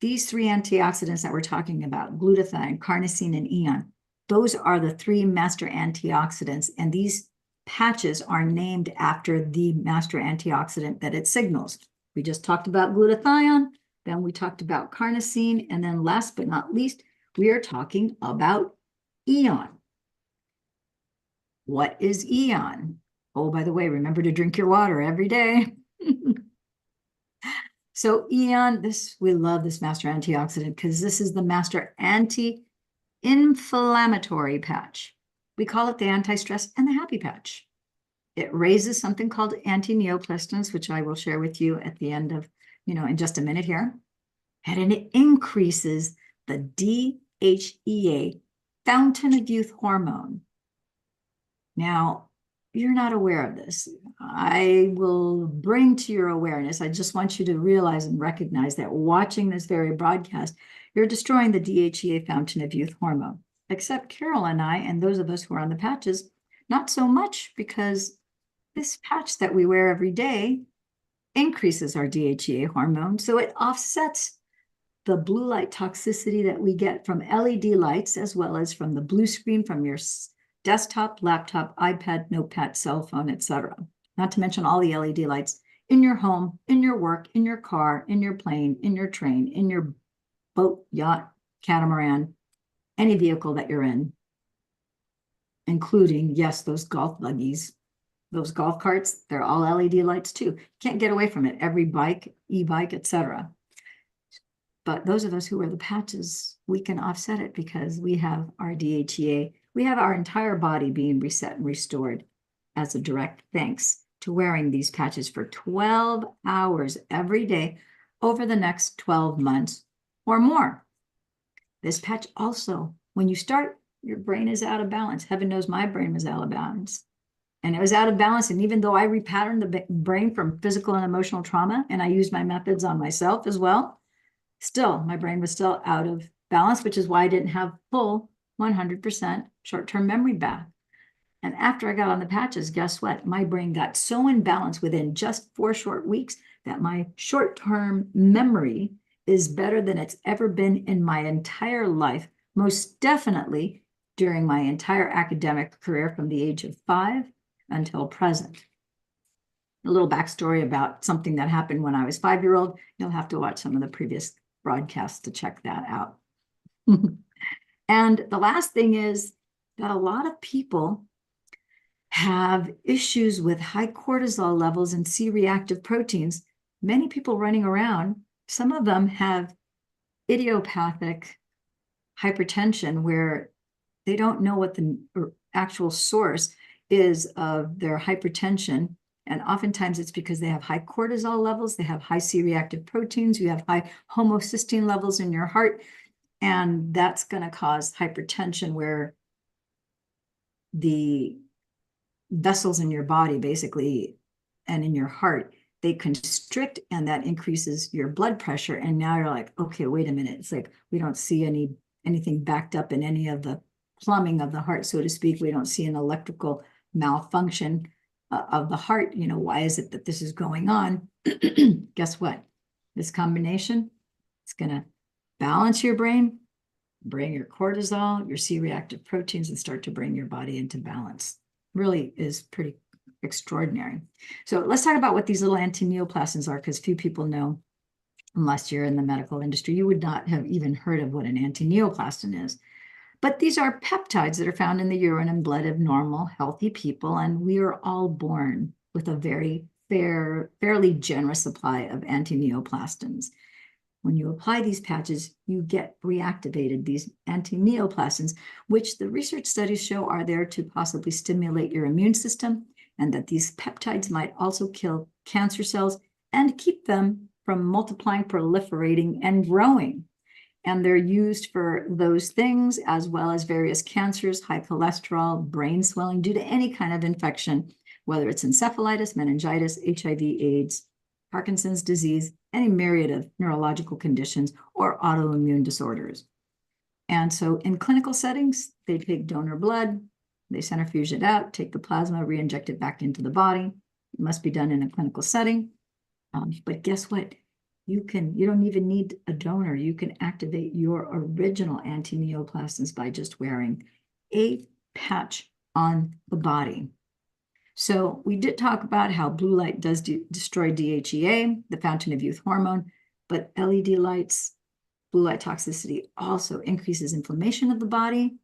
These 3 antioxidants that we're talking about, glutathione, carnosine, and eon, those are the 3 master antioxidants, and these patches are named after the master antioxidant that it signals. We just talked about glutathione, then we talked about carnosine, and then last but not least, we are talking about eon. What is eon? Oh, by the way, remember to drink your water every day. So eon, we love this master antioxidant because this is the master anti-inflammatory patch. We call it the anti-stress and the happy patch. It raises something called anti-neoplastons, which I will share with you at the end of, in just a minute here. And it increases the DHEA, fountain of youth hormone. Now, you're not aware of this. I will bring to your awareness. I just want you to realize and recognize that watching this very broadcast, you're destroying the DHEA fountain of youth hormone. Except Carol and I, and those of us who are on the patches, not so much, because this patch that we wear every day increases our DHEA hormone. So it offsets the blue light toxicity that we get from LED lights, as well as from the blue screen from your desktop, laptop, iPad, notepad, cell phone, etc. Not to mention all the LED lights in your home, in your work, in your car, in your plane, in your train, in your boat, yacht, catamaran, any vehicle that you're in, including, yes, those golf buggies, those golf carts, they're all LED lights too. Can't get away from it. Every bike, e-bike, etc. But those of us who wear the patches, we can offset it because we have our DHEA. We have our entire body being reset and restored as a direct thanks to wearing these patches for 12 hours every day over the next 12 months or more. This patch also, when you start, your brain is out of balance. Heaven knows my brain was out of balance. And it was out of balance. And even though I repatterned the brain from physical and emotional trauma, and I used my methods on myself as well, still, my brain was still out of balance, which is why I didn't have full 100% short-term memory back. And after I got on the patches, guess what? My brain got so in balance within just 4 short weeks that my short-term memory is better than it's ever been in my entire life, most definitely during my entire academic career from the age of 5 until present. A little backstory about something that happened when I was 5-year-old. You'll have to watch some of the previous broadcasts to check that out. And the last thing is that a lot of people have issues with high cortisol levels and C-reactive proteins. Many people running around, some of them have idiopathic hypertension where they don't know what the actual source is of their hypertension. And oftentimes it's because they have high cortisol levels, they have high C-reactive proteins, you have high homocysteine levels in your heart, and that's going to cause hypertension where the vessels in your body basically and in your heart, they constrict, and that increases your blood pressure. And now you're like, okay, wait a minute. It's like we don't see anything backed up in any of the plumbing of the heart, so to speak. We don't see an electrical malfunction of the heart. You know, why is it that this is going on? Guess what? This combination, it's going to balance your brain, bring your cortisol, your C-reactive proteins, and start to bring your body into balance. Really is pretty extraordinary. So let's talk about what these little antineoplastins are, because few people know, unless you're in the medical industry, you would not have even heard of what an antineoplastin is. But these are peptides that are found in the urine and blood of normal, healthy people, and we are all born with a fairly generous supply of antineoplastins. When you apply these patches, you get reactivated, these antineoplastins, which the research studies show are there to possibly stimulate your immune system, and that these peptides might also kill cancer cells and keep them from multiplying, proliferating, and growing. And they're used for those things, as well as various cancers, high cholesterol, brain swelling due to any kind of infection, whether it's encephalitis, meningitis, HIV, AIDS, Parkinson's disease, any myriad of neurological conditions or autoimmune disorders. And so in clinical settings, they take donor blood, they centrifuge it out, take the plasma, re-inject it back into the body. It must be done in a clinical setting. But guess what? You don't even need a donor. You can activate your original antineoplastins by just wearing a patch on the body. So we did talk about how blue light does destroy DHEA, the fountain of youth hormone, but LED lights, blue light toxicity also increases inflammation of the body,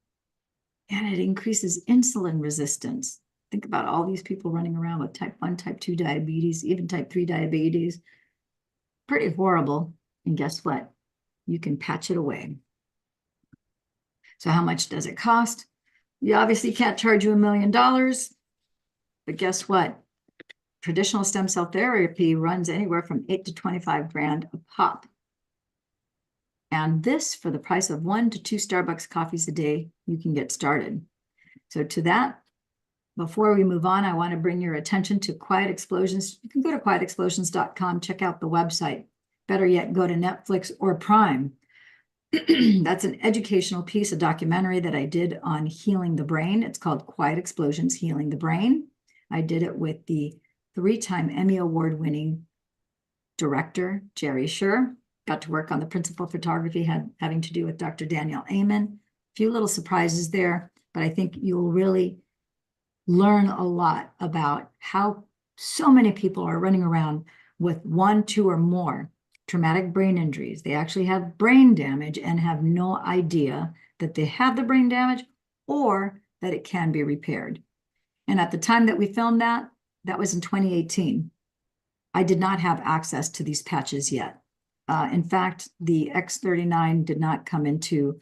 and it increases insulin resistance. Think about all these people running around with type 1, type 2 diabetes, even type 3 diabetes. Pretty horrible. And guess what? You can patch it away. So how much does it cost? You obviously can't charge you $1 million. But guess what? Traditional stem cell therapy runs anywhere from 8 to 25 grand a pop. And this, for the price of 1 to 2 Starbucks coffees a day, you can get started. So to that, before we move on, I want to bring your attention to Quiet Explosions. You can go to quietexplosions.com, check out the website. Better yet, go to Netflix or Prime. That's an educational piece, a documentary that I did on healing the brain. It's called Quiet Explosions, Healing the Brain. I did it with the 3-time Emmy Award-winning director, Jerry Sher. Got to work on the principal photography having to do with Dr. Daniel Amen. A few little surprises there, but I think you'll really learn a lot about how so many people are running around with 1, 2, or more traumatic brain injuries. They actually have brain damage and have no idea that they have the brain damage or that it can be repaired. And at the time that we filmed that was in 2018. I did not have access to these patches yet. In fact, the X39 did not come into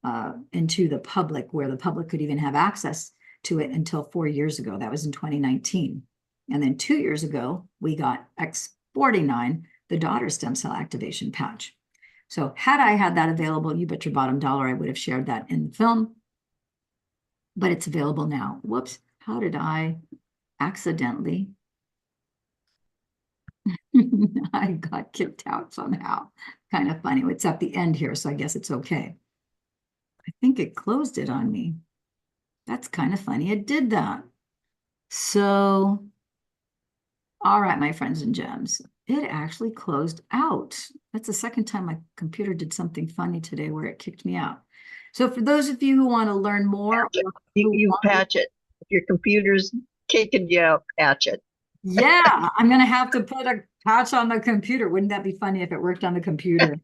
the public, where the public could even have access to it, until 4 years ago. That was in 2019. And then 2 years ago, we got X49, the daughter stem cell activation patch. So had I had that available, you bet your bottom dollar I would have shared that in the film. But it's available now. Whoops, how did I accidentally? I got kicked out somehow. Kind of funny. It's at the end here, so I guess it's okay. I think it closed it on me. That's kind of funny. It did that. So, all right, my friends and gems. it actually closed out. That's the second time my computer did something funny today where it kicked me out. So for those of you who want to learn more, You patch it. If your computer's kicking you out, patch it. yeah, I'm going to have to put a patch on the computer. Wouldn't that be funny if it worked on the computer?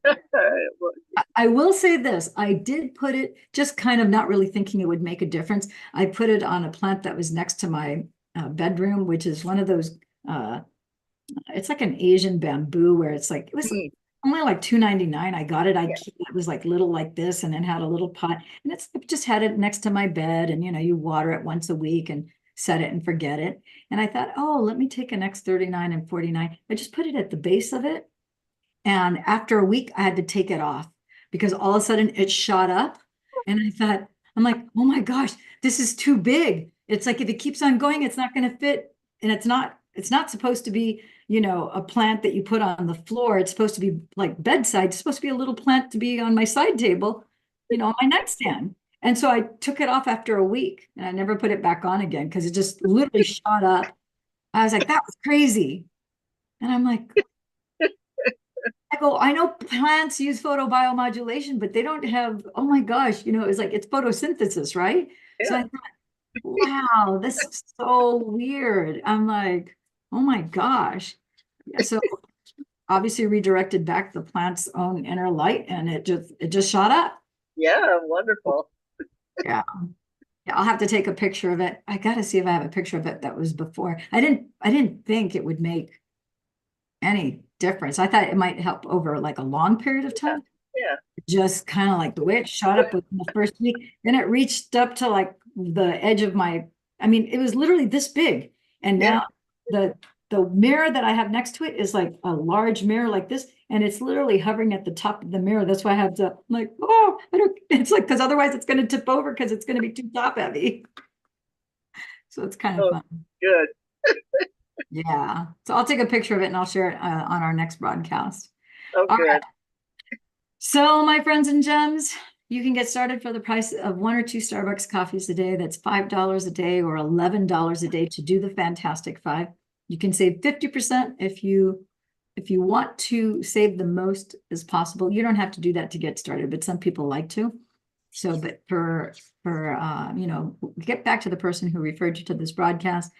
I will say this. I did put it, just kind of not really thinking it would make a difference. I put it on a plant that was next to my bedroom, which is one of those, it's like an Asian bamboo where it's like, it was only like $2.99. I got it. It was like little like this, and then had a little pot, and I just had it next to my bed, and you water it once a week and set it and forget it. And I thought, oh, let me take an X39 and 49. I just put it at the base of it. And after a week, I had to take it off because all of a sudden it shot up. And I thought, I'm like, oh my gosh, this is too big. It's like, if it keeps on going, it's not going to fit. And it's not supposed to be, a plant that you put on the floor. It's supposed to be like bedside. It's supposed to be a little plant to be on my side table, on my nightstand. And so I took it off after a week, and I never put it back on again because it just literally shot up. I was like, that was crazy. And I'm like, I know plants use photobiomodulation, but they don't have, oh my gosh, it's like, it's photosynthesis, right? Yeah. So I thought, wow, this is so weird. I'm like, oh my gosh. So obviously redirected back the plant's own inner light, and it just shot up. Yeah, wonderful. Yeah. I'll have to take a picture of it. I got to see if I have a picture of it that was before. I didn't think it would make any difference. I thought it might help over like a long period of time. Yeah. Just kind of like the way it shot up within the first week. Then it reached up to like the edge of it was literally this big. And now the mirror that I have next to it is like a large mirror like this. And it's literally hovering at the top of the mirror. That's why I have to, I'm like, oh, it's like, because otherwise it's going to tip over because it's going to be too top heavy. So it's kind of fun. Good. Yeah. So I'll take a picture of it and I'll share it on our next broadcast. Oh, All good. right. So my friends and gems, you can get started for the price of 1 or 2 Starbucks coffees a day. That's $5 a day or $11 a day to do the Fantastic Five. You can save 50% if you want to save the most as possible. You don't have to do that to get started, but some people like to. So, but for get back to the person who referred you to this broadcast.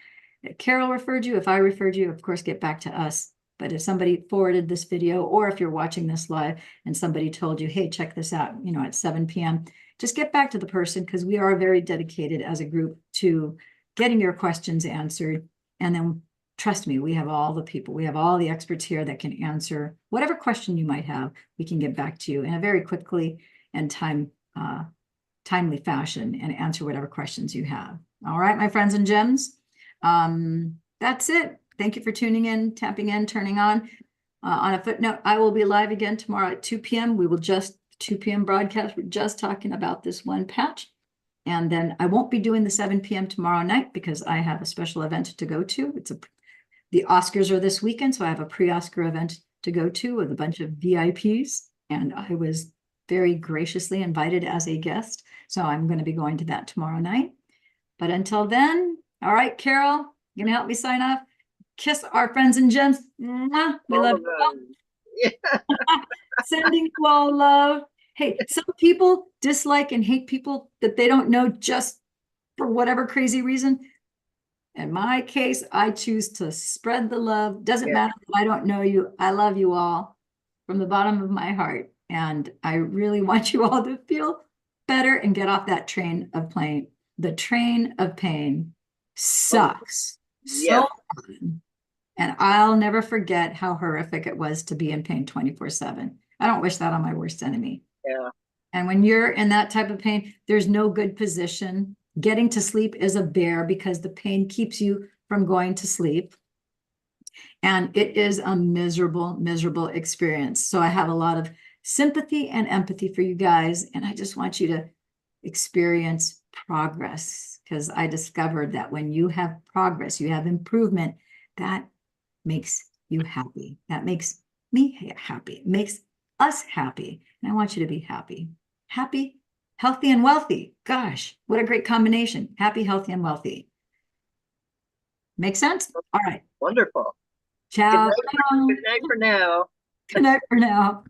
If Carol referred you, if I referred you, of course, get back to us. But if somebody forwarded this video, or if you're watching this live and somebody told you, hey, check this out, at 7 p.m., just get back to the person, because we are very dedicated as a group to getting your questions answered. And then trust me, we have all the people, we have all the experts here that can answer whatever question you might have. We can get back to you in a very quickly and timely fashion and answer whatever questions you have. All right, my friends and gems. That's it. Thank you for tuning in, tapping in, turning on. On a footnote, I will be live again tomorrow at 2 p.m. We will 2 p.m. broadcast. We're just talking about this one patch. And then I won't be doing the 7 p.m. tomorrow night because I have a special event to go to. The Oscars are this weekend, so I have a pre-Oscar event to go to with a bunch of VIPs. And I was very graciously invited as a guest. So I'm going to be going to that tomorrow night. But until then, all right, Carol, you gonna help me sign off? Kiss our friends and gems. Mwah. We love you all. Yeah. Sending you all love. Hey, some people dislike and hate people that they don't know just for whatever crazy reason. In my case, I choose to spread the love. Doesn't matter that I don't know you. I love you all from the bottom of my heart. And I really want you all to feel better and get off that train of pain. The train of pain sucks so bad. And I'll never forget how horrific it was to be in pain 24/7. I don't wish that on my worst enemy. Yeah. And when you're in that type of pain, there's no good position. Getting to sleep is a bear because the pain keeps you from going to sleep. And it is a miserable, miserable experience. So I have a lot of sympathy and empathy for you guys. And I just want you to experience progress, because I discovered that when you have progress, you have improvement, that makes you happy. That makes me happy. It makes us happy. And I want you to be happy. Happy, healthy, and wealthy. Gosh, what a great combination. Happy, healthy, and wealthy. Make sense? All right. Wonderful. Ciao. Good night for now. Good night for now.